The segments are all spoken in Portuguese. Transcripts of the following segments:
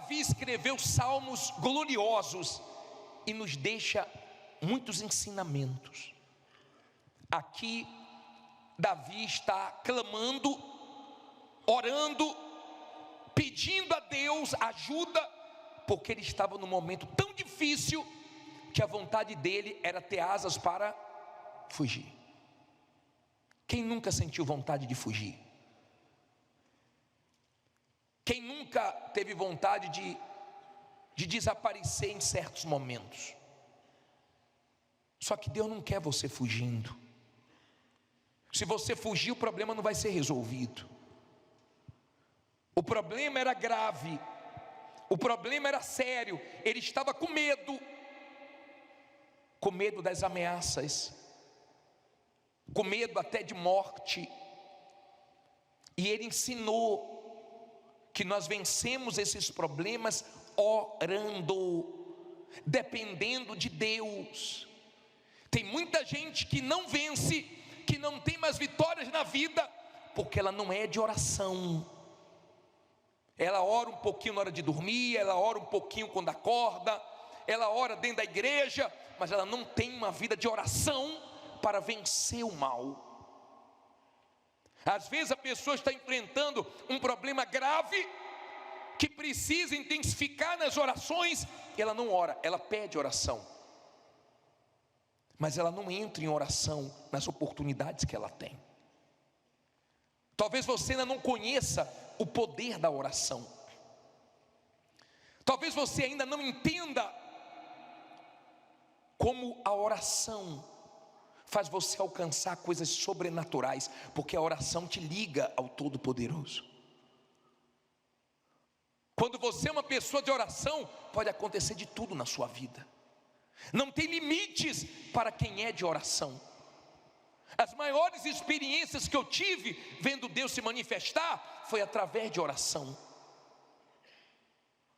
Davi escreveu salmos gloriosos e nos deixa muitos ensinamentos. Aqui Davi está clamando, orando, pedindo a Deus ajuda, porque ele estava num momento tão difícil que a vontade dele era ter asas para fugir. Quem nunca sentiu vontade de fugir? Quem nunca teve vontade de desaparecer em certos momentos? Só que Deus não quer você fugindo. Se você fugir, o problema não vai ser resolvido. O problema era grave, o problema era sério. Ele estava com medo das ameaças, com medo até de morte. E ele ensinou que nós vencemos esses problemas orando, dependendo de Deus. Tem muita gente que não vence, que não tem mais vitórias na vida, porque ela não é de oração. Ela ora um pouquinho na hora de dormir, ela ora um pouquinho quando acorda, ela ora dentro da igreja, mas ela não tem uma vida de oração para vencer o mal. Às vezes a pessoa está enfrentando um problema grave, que precisa intensificar nas orações, e ela não ora, ela pede oração, mas ela não entra em oração nas oportunidades que ela tem. Talvez você ainda não conheça o poder da oração. Talvez você ainda não entenda como a oração faz você alcançar coisas sobrenaturais, porque a oração te liga ao Todo-Poderoso. Quando você é uma pessoa de oração, pode acontecer de tudo na sua vida. Não tem limites para quem é de oração. As maiores experiências que eu tive vendo Deus se manifestar foi através de oração.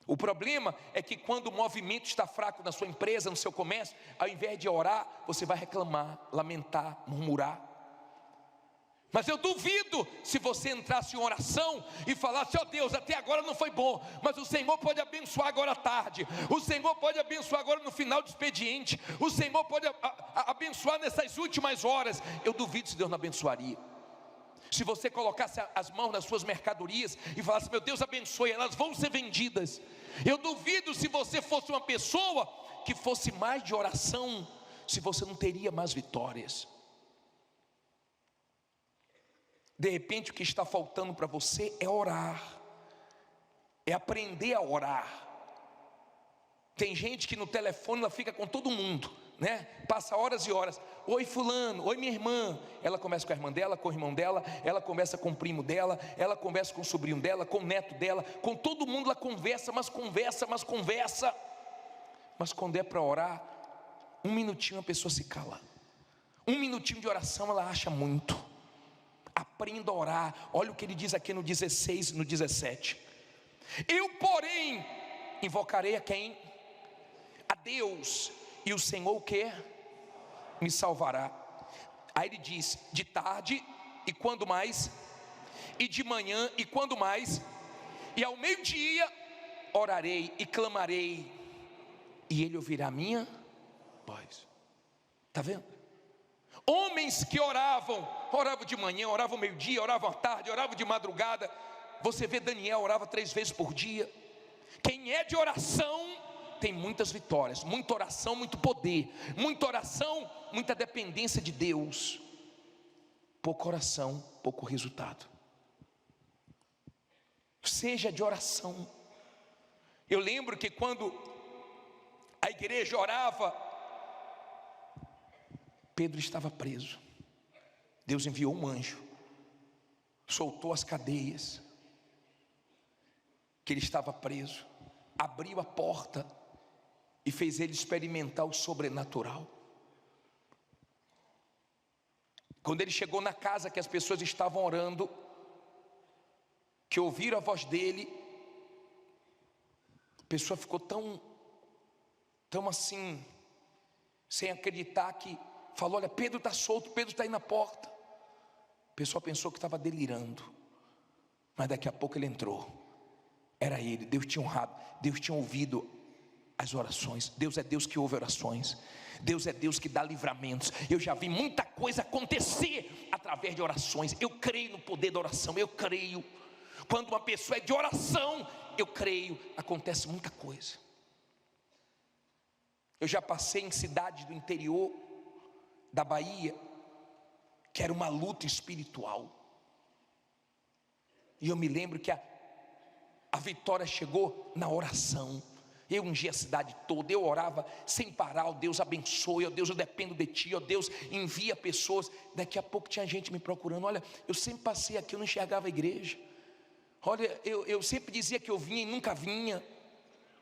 O problema é que quando o movimento está fraco na sua empresa, no seu comércio, ao invés de orar, você vai reclamar, lamentar, murmurar. Mas eu duvido se você entrasse em oração e falasse: ó Deus, até agora não foi bom, mas o Senhor pode abençoar agora à tarde, o Senhor pode abençoar agora no final do expediente, o Senhor pode abençoar nessas últimas horas. Eu duvido se Deus não abençoaria. Se você colocasse as mãos nas suas mercadorias e falasse: meu Deus, abençoe, elas vão ser vendidas. Eu duvido se você fosse uma pessoa que fosse mais de oração, se você não teria mais vitórias. De repente o que está faltando para você é orar, é aprender a orar. Tem gente que no telefone ela fica com todo mundo, né? Passa horas e horas. Oi fulano, oi minha irmã. Ela começa com a irmã dela, com o irmão dela, ela conversa com o primo dela, ela conversa com o sobrinho dela, com o neto dela, com todo mundo ela conversa, mas conversa. Mas quando é para orar, um minutinho a pessoa se cala. Um minutinho de oração ela acha muito. Aprenda a orar. Olha o que ele diz aqui no 16 e no 17. Eu, porém, invocarei a quem? A Deus, e o Senhor o que? Me salvará. Aí ele diz: de tarde, e quando mais? E de manhã, e quando mais? E ao meio-dia orarei e clamarei, e ele ouvirá a minha voz. Está vendo? Homens que oravam de manhã, oravam meio-dia, oravam à tarde, oravam de madrugada. Você vê Daniel orava 3 vezes por dia. Quem é de oração tem muitas vitórias, muita oração, muito poder, muita oração, muita dependência de Deus. Pouca oração, pouco resultado. Seja de oração. Eu lembro que quando a igreja orava, Pedro estava preso. Deus enviou um anjo, soltou as cadeias que ele estava preso, abriu a porta e fez ele experimentar o sobrenatural. Quando ele chegou na casa que as pessoas estavam orando, que ouviram a voz dele, a pessoa ficou tão assim, sem acreditar, que falou: olha, Pedro está solto, Pedro está aí na porta. O pessoal pensou que estava delirando, mas daqui a pouco ele entrou. era ele. Deus tinha honrado, Deus tinha ouvido as orações. Deus é Deus que ouve orações. Deus é Deus que dá livramentos. Eu já vi muita coisa acontecer através de orações. Eu creio no poder da oração, eu creio. Quando uma pessoa é de oração, eu creio, acontece muita coisa. Eu já passei em cidades do interior da Bahia, que era uma luta espiritual. E eu me lembro que a vitória chegou na oração. Eu ungi a cidade toda, eu orava sem parar: ó Deus, abençoe, ó Deus, eu dependo de Ti, ó Deus, envia pessoas. Daqui a pouco tinha gente me procurando. Olha, eu sempre passei aqui, eu não enxergava a igreja. Olha, eu sempre dizia que eu vinha e nunca vinha.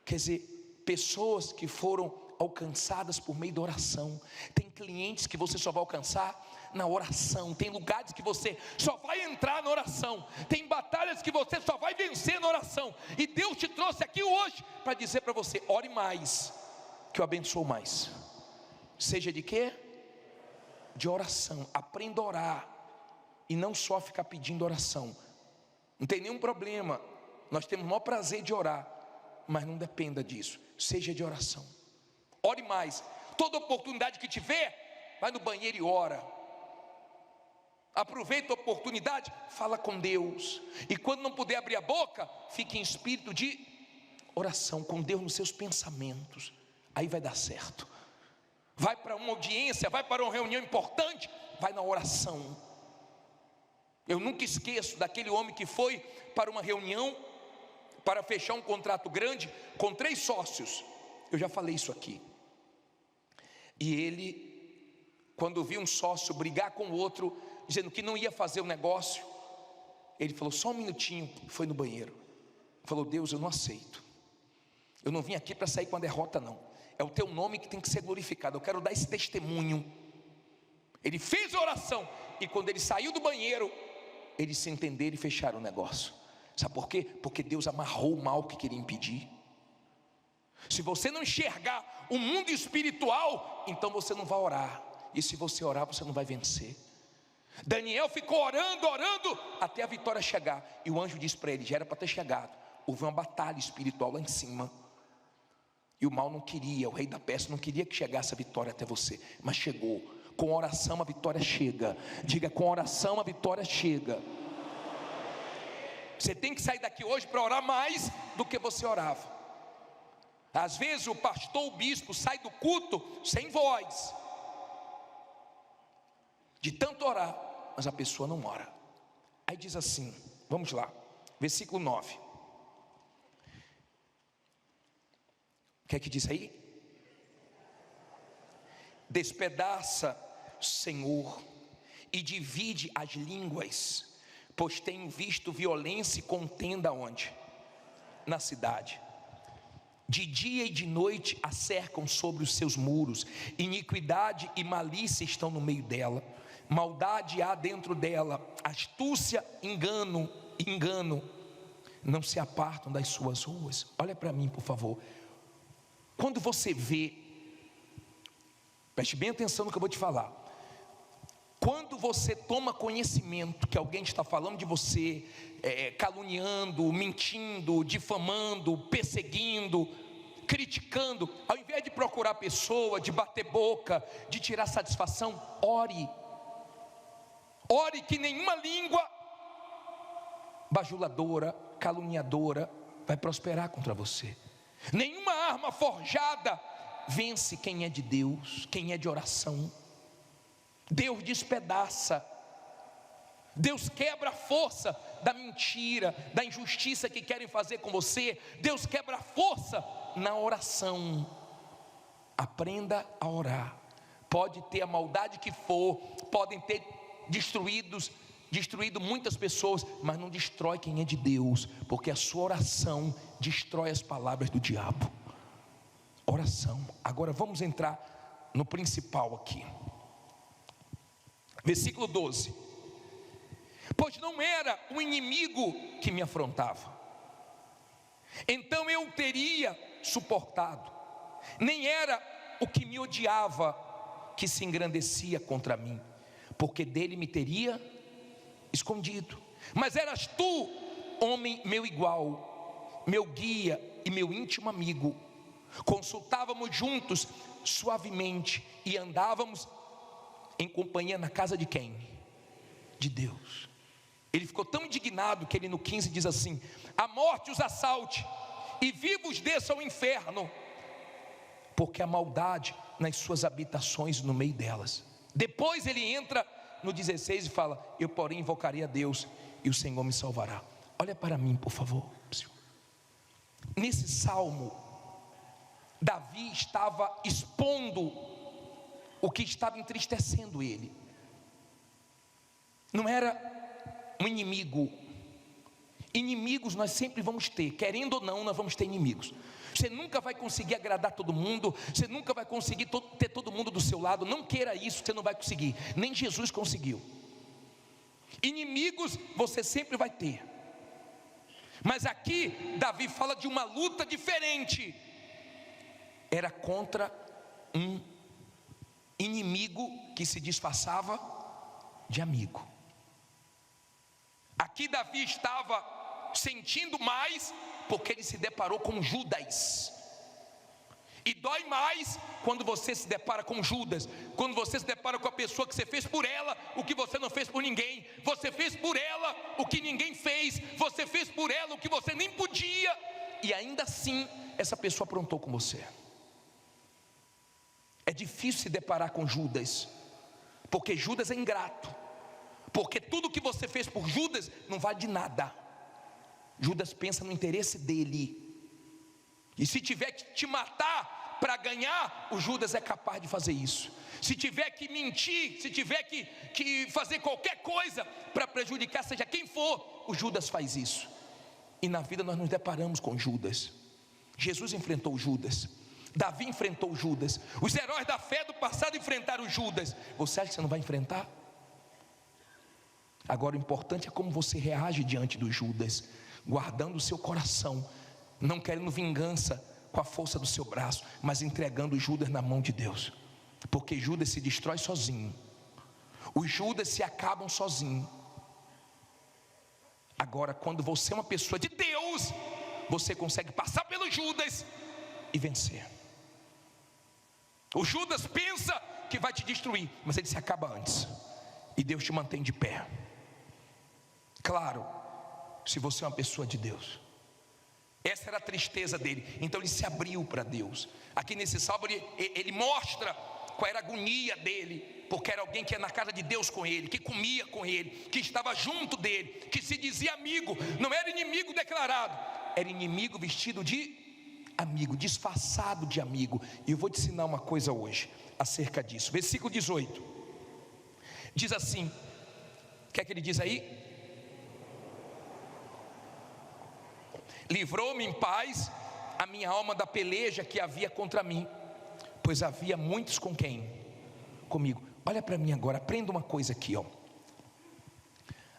Quer dizer, pessoas que foram alcançadas por meio da oração. Tem clientes que você só vai alcançar na oração. Tem lugares que você só vai entrar na oração. Tem batalhas que você só vai vencer na oração. E Deus te trouxe aqui hoje para dizer para você: ore mais, que eu abençoo mais. Seja de quê? De oração. Aprenda a orar, e não só ficar pedindo oração. Não tem nenhum problema, nós temos o maior prazer de orar, mas não dependa disso. Seja de oração. Ore mais. Toda oportunidade que tiver, vai no banheiro e ora. Aproveita a oportunidade, fala com Deus. E quando não puder abrir a boca, fique em espírito de oração com Deus nos seus pensamentos. Aí vai dar certo. Vai para uma audiência, vai para uma reunião importante, vai na oração. Eu nunca esqueço daquele homem que foi para uma reunião para fechar um contrato grande com 3 sócios. Eu já falei isso aqui. E ele, quando viu um sócio brigar com o outro, dizendo que não ia fazer o negócio, ele falou: só um minutinho, foi no banheiro. Falou: Deus, eu não aceito. Eu não vim aqui para sair com a derrota, não. É o Teu nome que tem que ser glorificado. Eu quero dar esse testemunho. Ele fez a oração, e quando ele saiu do banheiro, eles se entenderam e fecharam o negócio. Sabe por quê? Porque Deus amarrou o mal que queria impedir. Se você não enxergar o mundo espiritual, então você não vai orar. E se você orar, você não vai vencer. Daniel ficou orando, até a vitória chegar. E o anjo disse para ele: já era para ter chegado. Houve uma batalha espiritual lá em cima. E o mal não queria, o rei da Pérsia não queria que chegasse a vitória até você. Mas chegou. Com oração a vitória chega. Diga: com oração a vitória chega. Você tem que sair daqui hoje para orar mais do que você orava. Às vezes o pastor, o bispo sai do culto sem voz, de tanto orar, mas a pessoa não ora. Aí diz assim, vamos lá, versículo 9. O que é que diz aí? Despedaça, Senhor, e divide as línguas, pois tenho visto violência e contenda onde? Na cidade. De dia e de noite a cercam sobre os seus muros. Iniquidade e malícia estão no meio dela. Maldade há dentro dela. Astúcia, engano, não se apartam das suas ruas. Olha para mim, por favor. Quando você vê, preste bem atenção no que eu vou te falar. Quando você toma conhecimento que alguém está falando de você, caluniando, mentindo, difamando, perseguindo, criticando, ao invés de procurar a pessoa, de bater boca, de tirar satisfação, ore. Ore que nenhuma língua bajuladora, caluniadora vai prosperar contra você. Nenhuma arma forjada vence quem é de Deus, quem é de oração. Deus despedaça, Deus quebra a força da mentira, da injustiça que querem fazer com você. Deus quebra a força na oração. Aprenda a orar. Pode ter a maldade que for, podem ter destruído muitas pessoas, mas não destrói quem é de Deus, porque a sua oração destrói as palavras do diabo. Oração. Agora vamos entrar no principal aqui. Versículo 12. Pois não era o inimigo que me afrontava, então eu teria suportado. Nem era o que me odiava que se engrandecia contra mim, porque dele me teria escondido. Mas eras tu, homem meu igual, meu guia e meu íntimo amigo. Consultávamos juntos suavemente e andávamos em companhia na casa de quem? De Deus. Ele ficou tão indignado que ele no 15 diz assim: a morte os assalte e vivos desçam ao inferno, porque a maldade nas suas habitações no meio delas. Depois ele entra no 16 e fala: eu porém invocarei a Deus e o Senhor me salvará. Olha para mim, por favor. Nesse salmo, Davi estava expondo o que estava entristecendo ele. Não era um inimigo. Inimigos nós sempre vamos ter, querendo ou não, nós vamos ter inimigos. Você nunca vai conseguir agradar todo mundo, você nunca vai conseguir ter todo mundo do seu lado. Não queira isso, você não vai conseguir. Nem Jesus conseguiu. Inimigos você sempre vai ter. Mas aqui Davi fala de uma luta diferente. Era contra um inimigo que se disfarçava de amigo. Aqui Davi estava sentindo mais porque ele se deparou com Judas. E dói mais quando você se depara com Judas, quando você se depara com a pessoa que você fez por ela o que você não fez por ninguém, você fez por ela o que ninguém fez, você fez por ela o que você nem podia, e ainda assim essa pessoa aprontou com você. É difícil se deparar com Judas, porque Judas é ingrato, porque tudo que você fez por Judas não vale de nada. Judas pensa no interesse dele, e se tiver que te matar para ganhar, o Judas é capaz de fazer isso. Se tiver que mentir, se tiver que fazer qualquer coisa para prejudicar, seja quem for, o Judas faz isso. E na vida nós nos deparamos com Judas. Jesus enfrentou Judas, Davi enfrentou Judas, os heróis da fé do passado enfrentaram Judas. Você acha que você não vai enfrentar? Agora o importante é como você reage diante do Judas, guardando o seu coração, não querendo vingança com a força do seu braço, mas entregando Judas na mão de Deus, porque Judas se destrói sozinho, os Judas se acabam sozinho. Agora quando você é uma pessoa de Deus, você consegue passar pelo Judas e vencer. O Judas pensa que vai te destruir, mas ele se acaba antes, e Deus te mantém de pé. Claro, se você é uma pessoa de Deus. Essa era a tristeza dele, então ele se abriu para Deus. Aqui nesse salmo ele mostra qual era a agonia dele, porque era alguém que ia na casa de Deus com ele, que comia com ele, que estava junto dele, que se dizia amigo. Não era inimigo declarado, era inimigo vestido de amigo, disfarçado de amigo. E eu vou te ensinar uma coisa hoje acerca disso. Versículo 18 diz assim, o que é que ele diz aí? Livrou-me em paz a minha alma da peleja que havia contra mim, pois havia muitos com quem? Comigo. Olha para mim agora, aprenda uma coisa aqui, ó.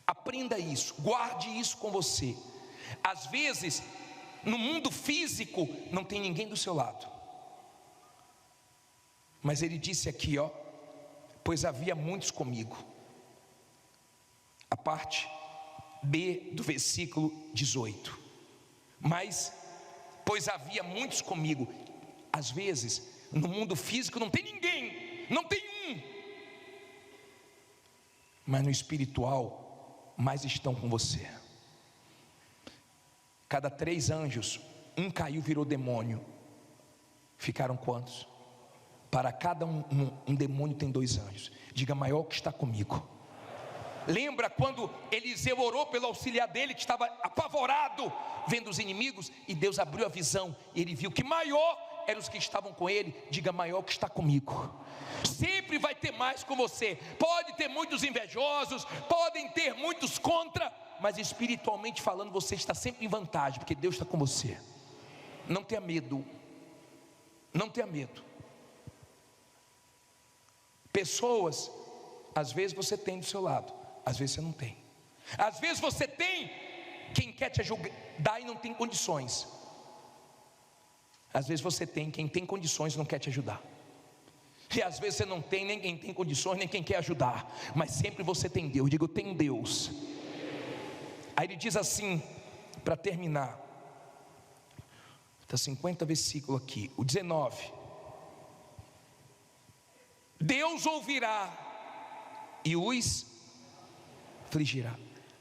Aprenda isso, guarde isso com você. Às vezes, no mundo físico, não tem ninguém do seu lado. Mas ele disse aqui, ó, pois havia muitos comigo. A parte B do versículo 18. Mas, pois havia muitos comigo. Às vezes, no mundo físico não tem ninguém, não tem um. Mas no espiritual, mais estão com você. Cada 3 anjos, um caiu, virou demônio. Ficaram quantos? Para cada um demônio tem 2 anjos. Diga, maior que está comigo. Lembra quando Eliseu orou pelo auxiliar dele, que estava apavorado, vendo os inimigos, e Deus abriu a visão, e ele viu que maior eram os que estavam com ele. Diga, maior que está comigo. Sempre vai ter mais com você. Pode ter muitos invejosos, podem ter muitos contra, mas espiritualmente falando, você está sempre em vantagem, porque Deus está com você. Não tenha medo, não tenha medo. Pessoas, às vezes você tem do seu lado, às vezes você não tem. Às vezes você tem quem quer te ajudar e não tem condições. Às vezes você tem quem tem condições e não quer te ajudar. E às vezes você não tem nem quem tem condições, nem quem quer ajudar. Mas sempre você tem Deus. Digo, eu tenho Deus. Aí ele diz assim, para terminar: Está 50 versículos aqui. O 19: Deus ouvirá e os afligirá,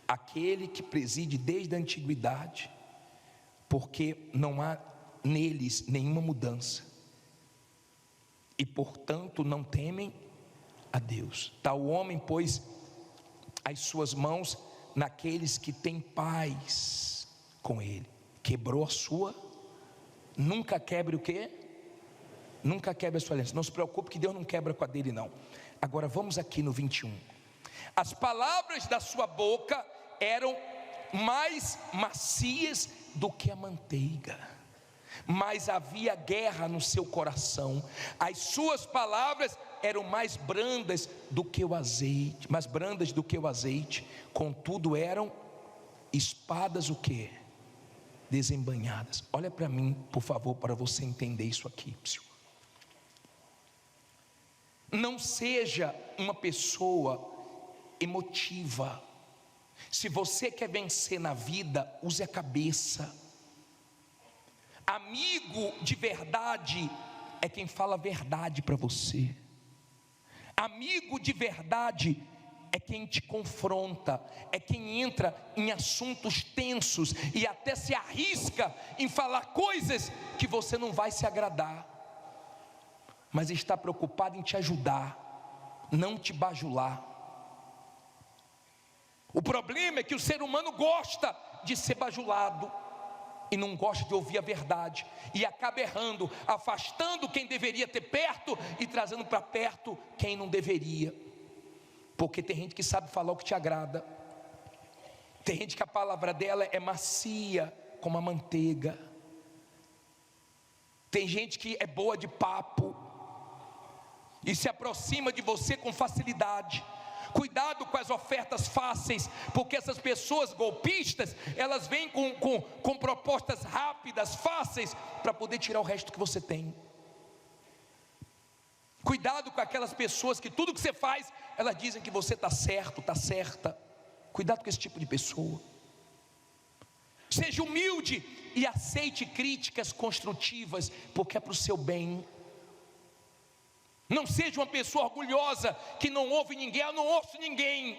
aquele que preside desde a antiguidade, porque não há neles nenhuma mudança, e portanto não temem a Deus. Tal homem pôs as suas mãos naqueles que têm paz com ele, quebrou a sua. Nunca quebre o quê? Nunca quebre a sua aliança. Não se preocupe que Deus não quebra com a dele, não. Agora vamos aqui no 21. As palavras da sua boca eram mais macias do que a manteiga, mas havia guerra no seu coração. As suas palavras eram mais brandas do que o azeite, contudo eram espadas o quê? Desembainhadas. Olha para mim, por favor, para você entender isso aqui. Não seja uma pessoa emotiva. Se você quer vencer na vida, use a cabeça. Amigo de verdade é quem fala a verdade para você. Amigo de verdade é quem te confronta, é quem entra em assuntos tensos e até se arrisca em falar coisas que você não vai se agradar, mas está preocupado em te ajudar, não te bajular. O problema é que o ser humano gosta de ser bajulado e não gosta de ouvir a verdade, e acaba errando, afastando quem deveria ter perto e trazendo para perto quem não deveria. Porque tem gente que sabe falar o que te agrada, tem gente que a palavra dela é macia como a manteiga, tem gente que é boa de papo e se aproxima de você com facilidade. Cuidado com as ofertas fáceis, porque essas pessoas golpistas, elas vêm com propostas rápidas, fáceis, para poder tirar o resto que você tem. Cuidado com aquelas pessoas que tudo que você faz, elas dizem que você está certo, está certa. Cuidado com esse tipo de pessoa. Seja humilde e aceite críticas construtivas, porque é para o seu bem. Não seja uma pessoa orgulhosa que não ouve ninguém. Eu não ouço ninguém.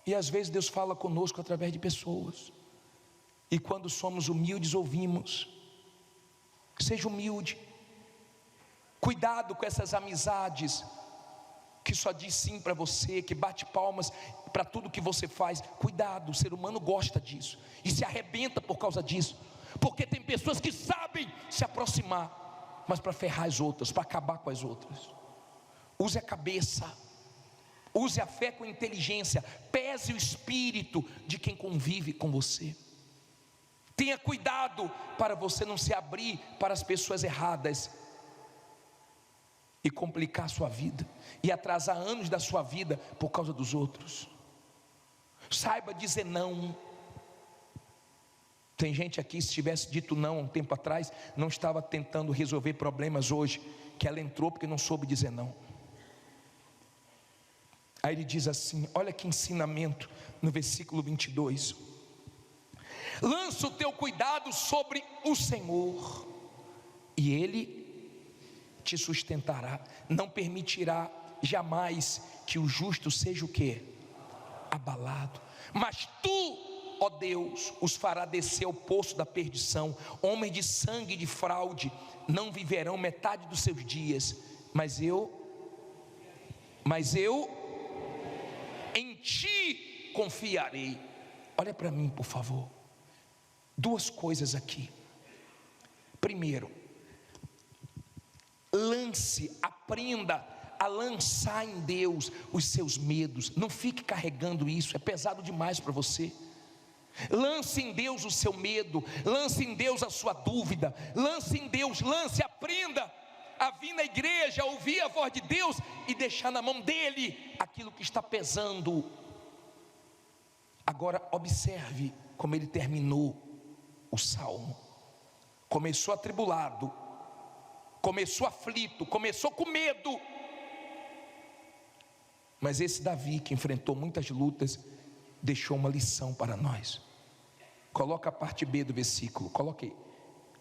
E às vezes Deus fala conosco através de pessoas, e quando somos humildes ouvimos. Seja humilde. Cuidado com essas amizades que só diz sim para você, que bate palmas para tudo que você faz. Cuidado, o ser humano gosta disso e se arrebenta por causa disso, porque tem pessoas que sabem se aproximar, mas para ferrar as outras, para acabar com as outras. Use a cabeça, use a fé com inteligência, pese o espírito de quem convive com você. Tenha cuidado para você não se abrir para as pessoas erradas e complicar a sua vida, e atrasar anos da sua vida por causa dos outros. Saiba dizer não. Tem gente aqui, se tivesse dito não há um tempo atrás, não estava tentando resolver problemas hoje, que ela entrou porque não soube dizer não. Aí ele diz assim, olha que ensinamento no versículo 22. Lança o teu cuidado sobre o Senhor, e Ele te sustentará. Não permitirá jamais que o justo seja o quê? Abalado. Mas tu, ó Deus, os fará descer ao poço da perdição. Homens de sangue e de fraude não viverão metade dos seus dias. Mas eu em ti confiarei. Olha para mim, por favor. Duas coisas aqui. Primeiro, aprenda a lançar em Deus os seus medos. Não fique carregando isso, é pesado demais para você. Lance em Deus o seu medo, lance em Deus a sua dúvida, lance em Deus, aprenda a vir na igreja, a ouvir a voz de Deus e deixar na mão dele aquilo que está pesando. Agora observe como ele terminou o salmo. Começou atribulado, começou aflito, começou com medo. Mas esse Davi, que enfrentou muitas lutas, deixou uma lição para nós. Coloca a parte B do versículo, coloquei.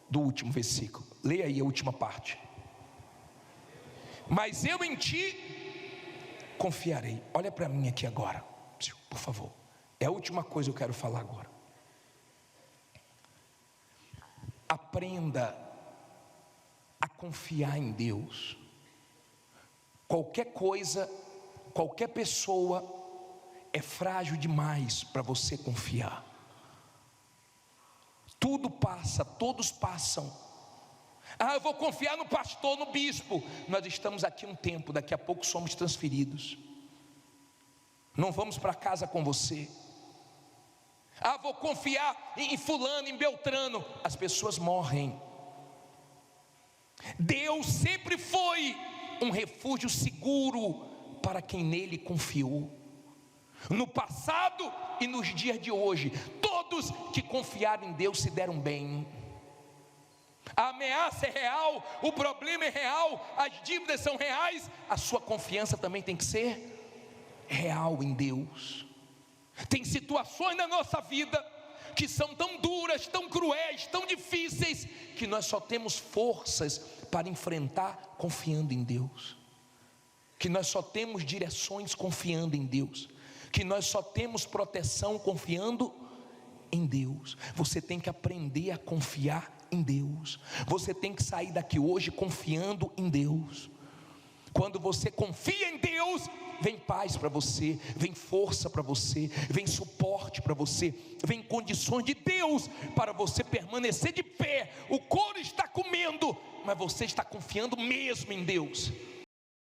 do último versículo. Leia aí a última parte. Mas eu em ti confiarei. Olha para mim aqui agora, por favor. É a última coisa que eu quero falar agora. Aprenda a confiar em Deus. Qualquer coisa, qualquer pessoa é frágil demais para você confiar. Tudo passa, todos passam. Eu vou confiar no pastor, no bispo. Nós estamos aqui um tempo, daqui a pouco somos transferidos. Não vamos para casa com você. Vou confiar em fulano, em Beltrano. As pessoas morrem. Deus sempre foi um refúgio seguro para quem nele confiou. No passado e nos dias de hoje, todos que confiaram em Deus se deram bem. A ameaça é real, o problema é real, as dívidas são reais. A sua confiança também tem que ser real em Deus. Tem situações na nossa vida que são tão duras, tão cruéis, tão difíceis, que nós só temos forças para enfrentar confiando em Deus. Que nós só temos direções confiando em Deus. Que nós só temos proteção confiando em Deus. Você tem que aprender a confiar em Deus. Você tem que sair daqui hoje confiando em Deus. Quando você confia em Deus, vem paz para você, vem força para você, vem suporte para você, vem condições de Deus para você permanecer de pé. O couro está comendo, mas você está confiando mesmo em Deus.